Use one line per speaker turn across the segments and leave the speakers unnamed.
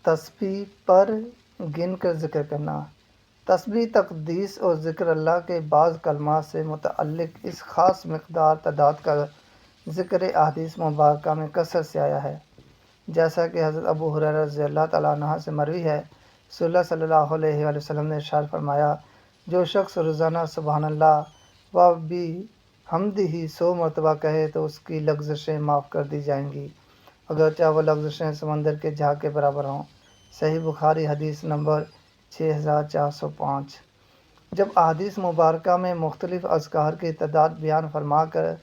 تسبیح پر گن کر ذکر کرنا۔ تسبیح تقدیس اور ذکر اللہ کے بعض کلمات سے متعلق اس خاص مقدار تعداد کا ذکر احادیث مبارکہ میں کثرت سے آیا ہے، جیسا کہ حضرت ابو ہریرہ رضی اللہ تعالیٰ عنہ سے مروی ہے، رسول اللہ صلی اللہ علیہ وآلہ وسلم نے ارشاد فرمایا، جو شخص روزانہ سبحان اللہ و بحمدہ 100 مرتبہ کہے تو اس کی لغزشیں معاف کر دی جائیں گی، اگرچہ وہ لغزشیں سمندر کے جھاگ کے برابر ہوں۔ صحیح بخاری حدیث نمبر 6405۔ جب احادیث مبارکہ میں مختلف اذکار کی تعداد بیان فرما کر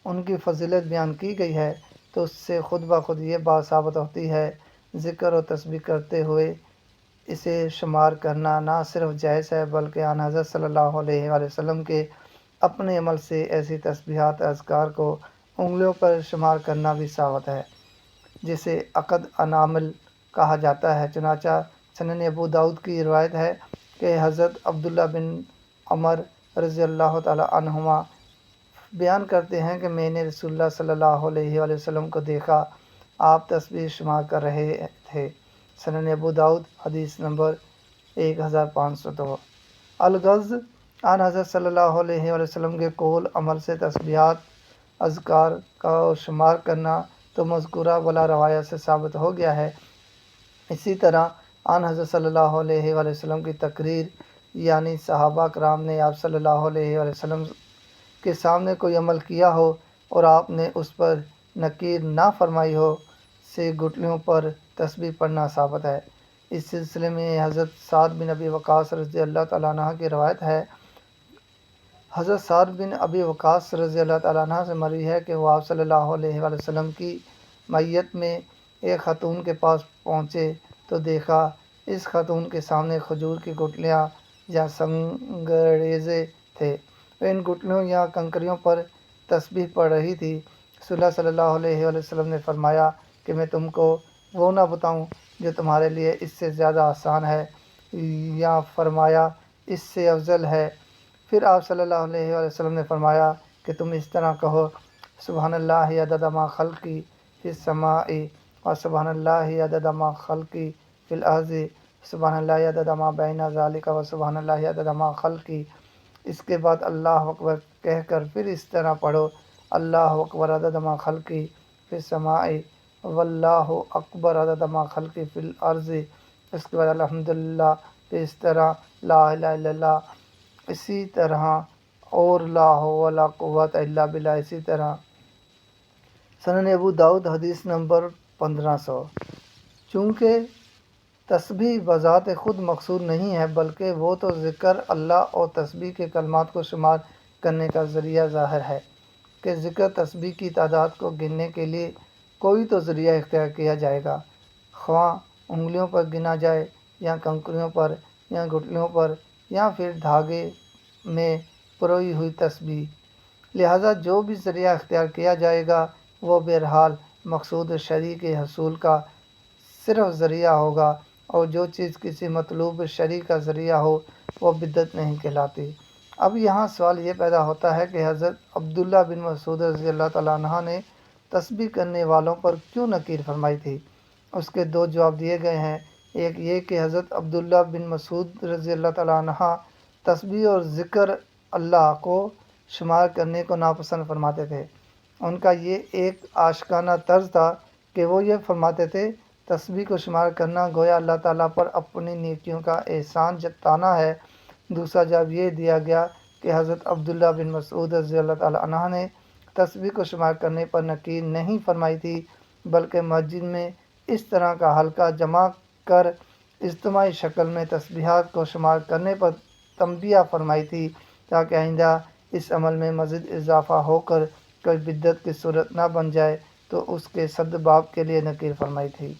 ان کی فضیلت بیان کی گئی ہے تو اس سے خود بخود یہ بات ثابت ہوتی ہے، ذکر و تسبیح کرتے ہوئے اسے شمار کرنا نہ صرف جائز ہے بلکہ آن حضرت صلی اللہ علیہ وآلہ وسلم کے اپنے عمل سے ایسی تسبیحات اذکار کو انگلیوں پر شمار کرنا بھی ثابت ہے، جسے عقد انامل کہا جاتا ہے۔ چنانچہ سنن ابو داؤد کی روایت ہے کہ حضرت عبداللہ بن عمر رضی اللہ تعالیٰ عنہما بیان کرتے ہیں کہ میں نے رسول اللہ صلی اللہ علیہ وآلہ وسلم کو دیکھا، آپ تسبیح شمار کر رہے تھے۔ سنن ابو داؤد حدیث نمبر 1502۔ الغرض آن حضرت صلی اللہ علیہ وآلہ وسلم کے قول عمل سے تسبیحات اذکار کا شمار کرنا تو مذکورہ والا روایت سے ثابت ہو گیا ہے۔ اسی طرح آن حضرت صلی اللہ علیہ وآلہ وسلم کی تقریر، یعنی صحابہ کرام نے آپ صلی اللہ علیہ وآلہ وسلم کے سامنے کوئی عمل کیا ہو اور آپ نے اس پر نکیر نہ فرمائی ہو، سے گھٹنوں پر تسبیح پڑھنا ثابت ہے۔ اس سلسلے میں حضرت سعد بن ابی وقاص رضی اللہ تعالیٰ عنہ کی روایت ہے، حضرت سعد بن ابی وقاص رضی اللہ تعالیٰ عنہ سے مروی ہے کہ وہ آپ صلی اللہ علیہ وآلہ وسلم کی معیت میں ایک خاتون کے پاس پہنچے تو دیکھا اس خاتون کے سامنے کھجور کی گٹھلیاں یا سنگریزے تھے، وہ ان گٹھلیوں یا کنکریوں پر تسبیح پڑھ رہی تھی۔ رسول اللہ صلی اللہ علیہ وآلہ وسلم نے فرمایا کہ میں تم کو وہ نہ بتاؤں جو تمہارے لیے اس سے زیادہ آسان ہے، یا فرمایا اس سے افضل ہے؟ پھر آپ صلی اللہ علیہ وآلہ وسلم نے فرمایا کہ تم اس طرح کہو، سبحان اللہ عدد ما خلقی فی السماء و سبحان اللہ عدد ما خلقی فی الارض، سبحان اللہ عدد ما بین ذالک و سبحان اللہ عدد ما خلقی۔ اس کے بعد اللہ اکبر کہہ کر پھر اس طرح پڑھو، اللہ اکبر عدد ما خلقی فی السماء واللہ اکبر عدد ما خلقی فی الارض۔ اس کے بعد الحمدللہ، پھر اس طرح لا الہ الا اللہ، اسی طرح اور لا حول ولا قوت الا باللہ اسی طرح۔ سنن ابو داؤد حدیث نمبر 1500۔ چونکہ تسبیح بذات خود مقصود نہیں ہے بلکہ وہ تو ذکر اللہ اور تسبیح کے کلمات کو شمار کرنے کا ذریعہ ظاہر ہے کہ ذکر تسبیح کی تعداد کو گننے کے لیے کوئی تو ذریعہ اختیار کیا جائے گا، خواہ انگلیوں پر گنا جائے یا کنکریوں پر یا گٹھلیوں پر یا پھر دھاگے میں پروئی ہوئی تسبیح، لہٰذا جو بھی ذریعہ اختیار کیا جائے گا وہ بہرحال مقصود شرعی کے حصول کا صرف ذریعہ ہوگا، اور جو چیز کسی مطلوب شرعی کا ذریعہ ہو وہ بدعت نہیں کہلاتی۔ اب یہاں سوال یہ پیدا ہوتا ہے کہ حضرت عبداللہ بن مسعود رضی اللہ تعالیٰ عنہ نے تسبیح کرنے والوں پر کیوں نکیر فرمائی تھی؟ اس کے دو جواب دیے گئے ہیں۔ ایک یہ کہ حضرت عبداللہ بن مسعود رضی اللہ تعالیٰ عنہ تسبیح اور ذکر اللہ کو شمار کرنے کو ناپسند فرماتے تھے۔ ان کا یہ ایک عاشقانہ طرز تھا کہ وہ یہ فرماتے تھے، تسبیح کو شمار کرنا گویا اللہ تعالیٰ پر اپنی نیکیوں کا احسان جتانا ہے۔ دوسرا جواب یہ دیا گیا کہ حضرت عبداللہ بن مسعود رضی اللہ تعالیٰ عنہ نے تسبیح کو شمار کرنے پر نکیر نہیں فرمائی تھی بلکہ مسجد میں اس طرح کا حلقہ جمع کر اجتماعی شکل میں تسبیحات کو شمار کرنے پر تنبیہ فرمائی تھی تاکہ آئندہ اس عمل میں مزید اضافہ ہو کر کوئی بدعت کی صورت نہ بن جائے، تو اس کے سد باب کے لیے نکیر فرمائی تھی۔